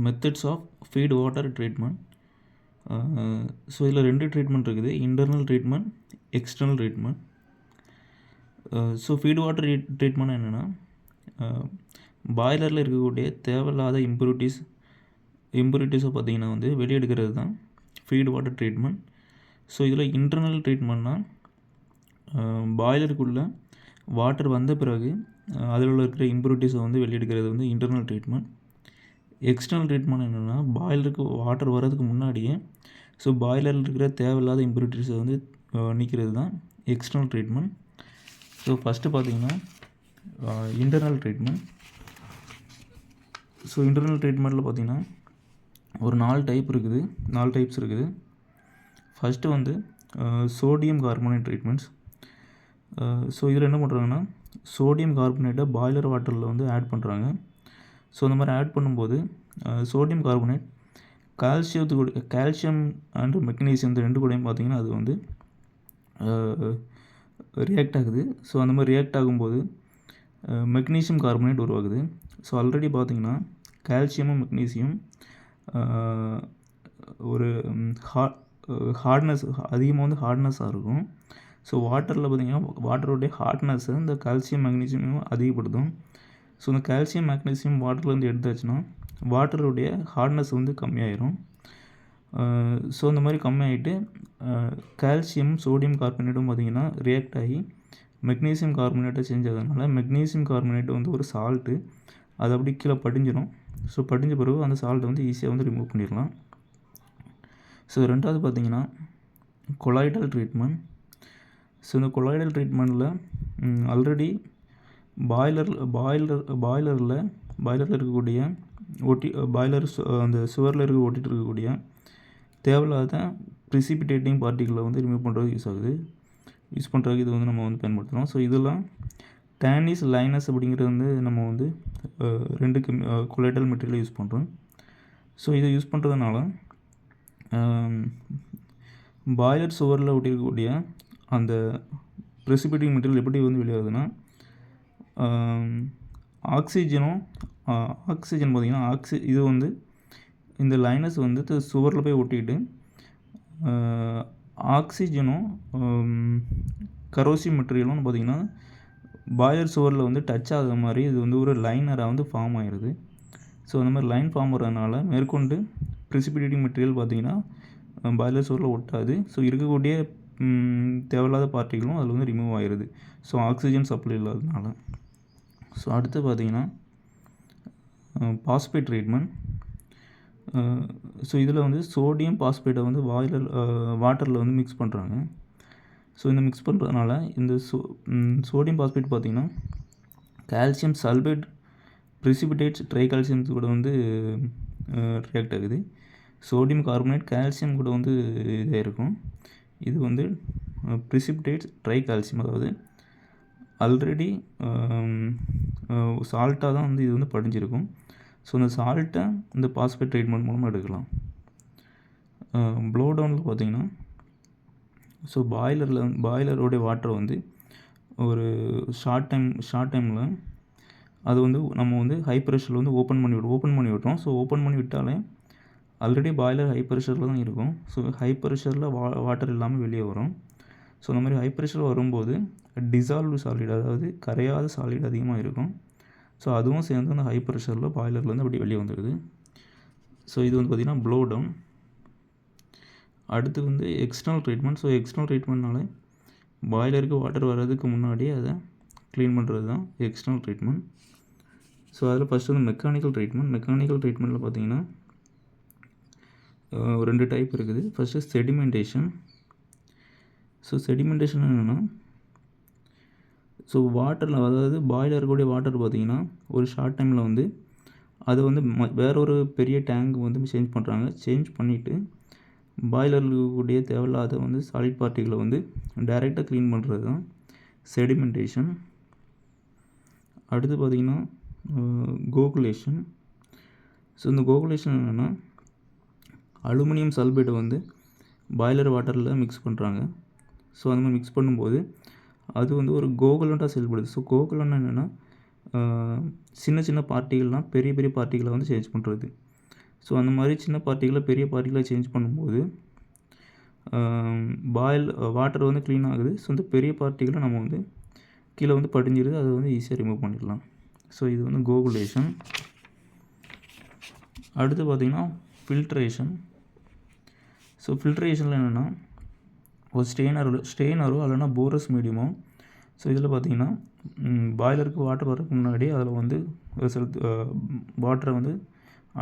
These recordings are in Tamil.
Methods of feet water treatment. So இதில் 2 ட்ரீட்மெண்ட் இருக்குது, internal treatment, external treatment. So feet water treatment என்னென்னா, பாய்லரில் இருக்கக்கூடிய தேவையில்லாத இம்ப்யூரிட்டிஸை பார்த்திங்கன்னா வந்து வெளியெடுக்கிறது தான் ஃபீட் வாட்டர் ட்ரீட்மெண்ட். ஸோ இதில் இன்டர்னல் ட்ரீட்மெண்ட்னா பாய்லருக்குள்ளே வாட்டர் வந்த பிறகு அதில் இருக்கிற இம்ப்யூரிட்டிஸை வந்து வெளியெடுக்கிறது வந்து இன்டர்னல் ட்ரீட்மெண்ட். எக்ஸ்டர்னல் ட்ரீட்மெண்ட் என்னென்னா, பாய்லருக்கு வாட்டர் வர்றதுக்கு முன்னாடியே ஸோ பாய்லரில் இருக்கிற தேவையில்லாத இம்ப்யூரிட்டிஸை வந்து நீக்கிறது தான் எக்ஸ்டர்னல் ட்ரீட்மெண்ட். ஸோ ஃபஸ்ட்டு பார்த்திங்கன்னா இன்டர்னல் ட்ரீட்மெண்ட். ஸோ இன்டர்னல் ட்ரீட்மெண்ட்டில் பார்த்திங்கன்னா ஒரு 4 டைப்ஸ் இருக்குது. ஃபஸ்ட்டு வந்து சோடியம் கார்பனேட் ட்ரீட்மெண்ட்ஸ். ஸோ இதில் என்ன பண்ணுறாங்கன்னா, சோடியம் கார்பனேட்டை பாய்லர் வாட்டரில் வந்து ஆட் பண்ணுறாங்க. ஸோ அந்த மாதிரி ஆட் பண்ணும்போது sodium carbonate calcium and magnesium இந்த 2 கூடயும் பார்த்திங்கன்னா அது வந்து ரியாக்ட் ஆகுது. ஸோ அந்த மாதிரி ரியாக்ட் ஆகும்போது மெக்னீசியம் கார்பனேட் உருவாகுது. ஸோ ஆல்ரெடி பார்த்திங்கன்னா கால்சியமும் மெக்னீசியம் ஒரு ஹார்ட்னஸ் அதிகமாக வந்து ஹார்ட்னஸாக இருக்கும். ஸோ வாட்டரில் பார்த்திங்கன்னா வாட்டருடைய ஹார்ட்னஸ்ஸை இந்த கால்சியம் மெக்னீசியமும் அதிகப்படுத்தும். ஸோ இந்த கால்சியம் மெக்னீசியம் வாட்டர்லேருந்து எடுத்தாச்சுன்னா வாட்டருடைய ஹார்ட்னஸ் வந்து கம்மியாயிரும். ஸோ இந்த மாதிரி கம்மியாகிட்டு கால்சியம் சோடியம் கார்பனேட்டும் பார்த்திங்கன்னா ரியாக்ட் ஆகி மெக்னீசியம் கார்பனேட்டை சேஞ்ச் ஆகிறதுனால மெக்னீசியம் கார்பனேட் வந்து ஒரு சால்ட்டு, அது அப்படி கீழே படிஞ்சிடும். ஸோ படிஞ்ச பிறகு அந்த சால்ட்டை வந்து ஈஸியாக வந்து ரிமூவ் பண்ணிடலாம். ஸோ ரெண்டாவது பார்த்திங்கன்னா கொலாய்டல் ட்ரீட்மெண்ட். ஸோ இந்த கொலாய்டல் ட்ரீட்மெண்ட்டில் ஆல்ரெடி பாய்லரில் இருக்கக்கூடிய அந்த சுவரில் ஒட்டிகிட்டு இருக்கக்கூடிய தேவையில்லாத ப்ரிசிபிடேட்டிங் பார்ட்டிகளை வந்து ரிமூவ் பண்ணுறதுக்கு யூஸ் பண்ணுறதுக்கு இது வந்து நம்ம வந்து பயன்படுத்துகிறோம். ஸோ இதெல்லாம் டேனிஸ் லைனஸ் அப்படிங்கிறது வந்து நம்ம வந்து 2 கொலாய்டல் மெட்டீரியல் யூஸ் பண்ணுறோம். ஸோ இதை யூஸ் பண்ணுறதுனால பாய்லர் சுவரில் ஒட்டியிருக்கக்கூடிய அந்த ப்ரெசிபிடேட்டிங் மெட்டீரியல் எப்படி வந்து வெளியாகுதுன்னா, ஆக்சிஜன் பார்த்திங்கன்னா இது வந்து இந்த லைனஸ் வந்து சுவரில் போய் ஒட்டிட்டு ஆக்சிஜனும் கரோசிவ் மெட்டீரியலும் பார்த்திங்கன்னா பாய்லர் சுவரில் வந்து டச் ஆகிற மாதிரி இது வந்து ஒரு லைனராக வந்து ஃபார்ம் ஆகிடுது. ஸோ அந்த மாதிரி லைன் ஃபார்ம் ஆகிறதுனால மேற்கொண்டு ப்ரெசிபிடேட்டிங் மெட்டீரியல் பார்த்திங்கன்னா பாய்லர் சுவரில் ஒட்டாது. ஸோ இருக்கக்கூடிய தேவையில்லாத பார்ட்டிகளும் அதில் வந்து ரிமூவ் ஆகிடுது. ஸோ ஆக்சிஜன் சப்ளை இல்லாததுனால. ஸோ அடுத்து பார்த்திங்கன்னா பாஸ்பேட் ட்ரீட்மெண்ட். ஸோ இதில் வந்து சோடியம் பாஸ்பேட்டை வந்து வாட்டரில் வந்து மிக்ஸ் பண்ணுறாங்க. ஸோ இந்த மிக்ஸ் பண்ணுறதுனால இந்த சோடியம் பாஸ்பேட் பார்த்திங்கன்னா கால்சியம் சல்பேட் ப்ரிசிபிடேட்ஸ் ட்ரைகால்சியம்ஸ் கூட வந்து ரியாக்ட் ஆகுது. சோடியம் கார்பனேட் கால்சியம் கூட வந்து இதாக இருக்கும். இது வந்து ப்ரிசிபிடேட்ஸ் ட்ரைகால்சியம், அதாவது ஆல்ரெடி சால்ட்டாக தான் வந்து இது வந்து படிஞ்சிருக்கும். ஸோ அந்த சால்ட்டை இந்த பாஸ்பேட் ட்ரீட்மெண்ட் மூலமாக எடுக்கலாம். ப்ளோ டவுனில் பார்த்திங்கன்னா ஸோ பாய்லரோடைய வாட்டரை வந்து ஒரு ஷார்ட் டைமில் அது வந்து நம்ம வந்து ஹை ப்ரெஷரில் வந்து ஓப்பன் பண்ணி விட்டோம். ஸோ ஓப்பன் பண்ணி விட்டாலே ஆல்ரெடி பாய்லர் ஹை ப்ரெஷரில் தான் இருக்கும். ஸோ ஹை ப்ரெஷரில் வாட்டர் இல்லாமல் வெளியே வரும். ஸோ அந்த மாதிரி ஹை ப்ரெஷர் வரும்போது டிசால்வ்டு சாலிட், அதாவது கரையாத சாலிட் அதிகமாக இருக்கும். ஸோ அதுவும் சேர்ந்து அந்த ஹை ப்ரெஷரில் பாய்லர்லேருந்து அப்படி வெளியே வந்துடுது. ஸோ இது வந்து பார்த்திங்கன்னா ப்ளோ டவுன். அடுத்து வந்து எக்ஸ்டர்னல் ட்ரீட்மெண்ட். ஸோ எக்ஸ்டர்னல் ட்ரீட்மெண்ட்னாலே பாய்லருக்கு வாட்டர் வர்றதுக்கு முன்னாடியே அதை க்ளீன் பண்ணுறது தான் எக்ஸ்டர்னல் ட்ரீட்மெண்ட். ஸோ அதில் ஃபஸ்ட்டு வந்து மெக்கானிக்கல் ட்ரீட்மெண்ட்டில் பார்த்திங்கன்னா 2 டைப் இருக்குது. First sedimentation. ஸோ செடிமெண்டேஷன் என்னென்னா, ஸோ வாட்டரில், அதாவது பாய்லருக்குடைய வாட்டர் பார்த்திங்கன்னா ஒரு ஷார்ட் டைமில் வந்து அது வந்து வேற ஒரு பெரிய டேங்க் வந்து சேஞ்ச் பண்ணிவிட்டு பாய்லரில் இருக்கக்கூடிய தேவையில்லாத வந்து சாலிட் பார்ட்டிகளை வந்து டைரெக்டாக க்ளீன் பண்ணுறது தான் செடிமெண்டேஷன். அடுத்து பார்த்திங்கன்னா கோகுலேஷன். ஸோ இந்த கோகுலேஷன் என்னென்னா, அலுமினியம் சல்பேட்டை வந்து பாய்லர் வாட்டரில் மிக்ஸ் பண்ணுறாங்க. ஸோ அந்த மாதிரி மிக்ஸ் பண்ணும்போது அது வந்து ஒரு கோகுலண்ட்டாக செயல்படுது. ஸோ கோகுலன்னா என்னென்னா, சின்ன சின்ன பார்ட்டிகள்லாம் பெரிய பெரிய பார்ட்டிகளை வந்து சேஞ்ச் பண்ணுறது. ஸோ அந்த மாதிரி சின்ன பார்ட்டிகளை பெரிய பார்ட்டிகளாக சேஞ்ச் பண்ணும்போது வாட்டர் வந்து க்ளீன் ஆகுது. ஸோ இந்த பெரிய பார்ட்டிகளை நம்ம வந்து கீழே வந்து படிஞ்சிருது, அதை வந்து ஈஸியாக ரிமூவ் பண்ணிடலாம். ஸோ இது வந்து கோகுலேஷன். அடுத்து பார்த்திங்கன்னா ஃபில்ட்ரேஷன். ஸோ ஃபில்ட்ரேஷனில் என்னென்னா ஒரு ஸ்டெயினரோ இல்லைனா போரஸ் மீடியமோ. ஸோ இதில் பார்த்திங்கன்னா பாய்லருக்கு வாட்டர் வரதுக்கு முன்னாடி அதில் வந்து சில வாட்டரை வந்து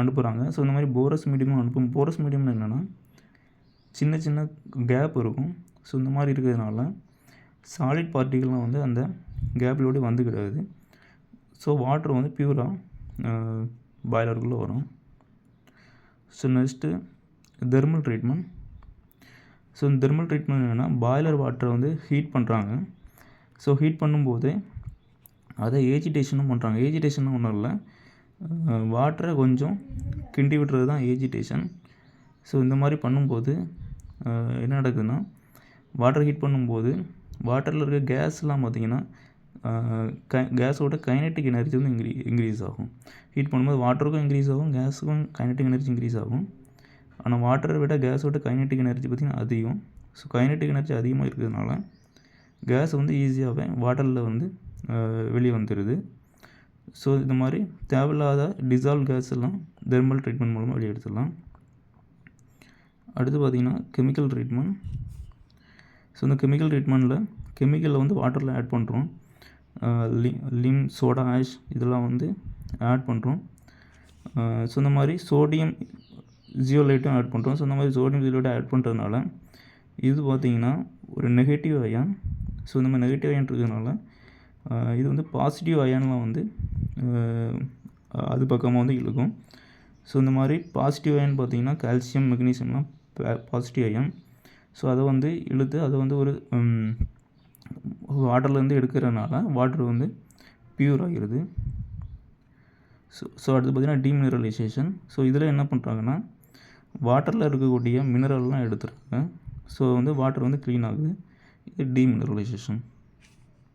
அனுப்புகிறாங்க. ஸோ இந்த மாதிரி போரஸ் மீடியமும் அனுப்பும். போரஸ் மீடியம்னு என்னென்னா சின்ன சின்ன கேப் இருக்கும். ஸோ இந்த மாதிரி இருக்கிறதுனால சாலிட் பார்ட்டிகள்லாம் வந்து அந்த கேப்லோடு வந்துக்கிடாது. ஸோ வாட்டர் வந்து பியூராக பாய்லருக்குள்ளே வரும். So next thermal treatment. So இந்த தெர்மல் ட்ரீட்மெண்ட் என்னென்னா பாய்லர் வாட்டரை வந்து ஹீட் பண்ணுறாங்க. ஸோ ஹீட் பண்ணும்போது அதை ஏஜிடேஷனும் பண்ணுறாங்க. ஏஜிடேஷனும் ஒன்றும் இல்லை, வாட்டரை கொஞ்சம் கிண்டி விட்டுறது தான் ஏஜிடேஷன். ஸோ இந்த மாதிரி பண்ணும்போது என்ன நடக்குதுன்னா வாட்டர் ஹீட் பண்ணும்போது வாட்டரில் இருக்க கேஸ்லாம் பார்த்திங்கன்னா கேஸோட கைனெட்டிக் எனர்ஜி வந்து இன்க்ரீஸ் ஆகும். ஹீட் பண்ணும்போது வாட்டருக்கும் இன்க்ரீஸ் ஆகும், கேஸுக்கும் கைனெட்டிக் எனர்ஜி இன்க்ரீஸ் ஆகும். ஆனால் வாட்டரை விட கேஸோட கைனெட்டிக் எனர்ஜி பார்த்திங்கன்னா அதிகம். ஸோ கைனெட்டிக் எனர்ஜி அதிகமாக இருக்கிறதுனால கேஸ் வந்து ஈஸியாகவே வாட்டரில் வந்து வெளியே வந்துடுது. ஸோ இந்த மாதிரி தேவையில்லாத டிசால்வ் கேஸ் எல்லாம் தெர்மல் ட்ரீட்மெண்ட் மூலமாக வெளியே எடுத்துடலாம். அடுத்து பார்த்திங்கன்னா கெமிக்கல் ட்ரீட்மெண்ட். ஸோ இந்த கெமிக்கல் ட்ரீட்மெண்ட்டில் கெமிக்கலில் வந்து வாட்டரில் ஆட் பண்ணுறோம். லிம், சோடா ஆஷ் இதெல்லாம் வந்து ஆட் பண்ணுறோம். ஸோ இந்த மாதிரி சோடியம் ஜியோலைட்டும் ஆட் பண்ணுறோம். ஸோ இந்த மாதிரி சோடியம் ஜியோலைட்டும் ஆட் பண்ணுறதுனால இது பார்த்திங்கன்னா ஒரு நெகட்டிவ் அயான். ஸோ இந்த மாதிரி நெகட்டிவ் அயான் இருக்கிறதுனால இது வந்து பாசிட்டிவ் அயான்லாம் வந்து அது பக்கமாக வந்து இழுக்கும். ஸோ இந்த மாதிரி பாசிட்டிவ் அயன் பார்த்திங்கன்னா கால்சியம், மெக்னீசியம்லாம் பாசிட்டிவ் அயன். ஸோ அதை வந்து இழுத்து அதை வந்து ஒரு வாட்டர்லேருந்து எடுக்கிறதுனால வாட்டர் வந்து பியூர் ஆகிடுது. ஸோ அடுத்து பார்த்திங்கன்னா டீமினரலைசேஷன். ஸோ இதில் என்ன பண்ணுறாங்கன்னா வாட்டரில் இருக்கக்கூடிய மினரல்லாம் எடுத்துறாங்க. ஸோ வந்து வாட்டர் வந்து க்ளீன் ஆகுது. இது டீமினரலைசேஷன்.